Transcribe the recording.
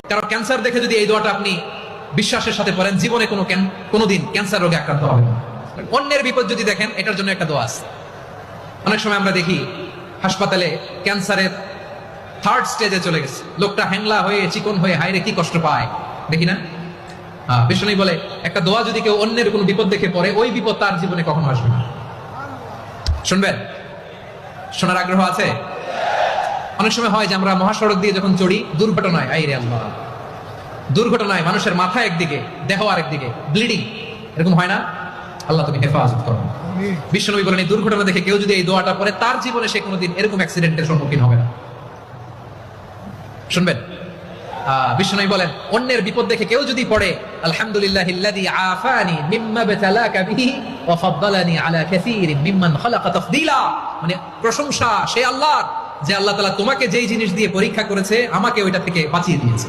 কারণ ক্যান্সার দেখে যদি এই দোয়াটা আপনি বিশ্বাসের সাথে পড়েন, জীবনে কোনোদিন ক্যান্সার রোগে আক্রান্ত হবে না। অন্যের বিপদ যদি দেখেন, এটার জন্য একটা দোয়া আছে। অনেক সময় আমরা দেখি হাসপাতালে ক্যান্সারের থার্ড স্টেজে চলে গেছে, লোকটা হ্যাংলা হয়ে চিকন হয়ে হায়রে কি কষ্ট পায়, দেখি না? বিষ্ণু বলে একটা দোয়া যদি কেউ অন্যের কোনো বিপদ দেখে পড়ে, ওই বিপদ তার জীবনে কখনো আসবে না। শুনবেন? শোনার আগ্রহ আছে? অনেক সময় হয় যে আমরা মহাসড়ক দিয়ে যখন চড়ি, দুর্ঘটনায়, আইরে আল্লাহ, দুর্ঘটনায় মানুষের মাথা একদিকে, দেহ আরেকদিকে, ব্লিডিং, এরকম হয় না? আল্লাহ তুমি হেফাজত করো। বিশ্বনবী বলেন এই দুর্ঘটনা দেখে কেউ যদি এই দোয়াটা পড়ে, তার জীবনে সে কোনোদিন এরকম অ্যাক্সিডেন্টের সম্মুখীন হবে না। শুনবেন? বিশ্বনবী বলেন অন্যের বিপদ দেখে কেউ যদি পড়ে, আলহামদুলিল্লাহিল্লাযী আফানি মিম্মা বাতালাকা বিহি ওয়া ফাদ্দালানি আলা কাসীরিন মিম্মান খালাকা তাফদীলা, মানে প্রশংসা সেই আল্লাহর যে আল্লাহ তাআলা তোমাকে যেই জিনিস দিয়ে পরীক্ষা করেছে, আমাকে ওইটা থেকে বাঁচিয়ে দিয়েছে।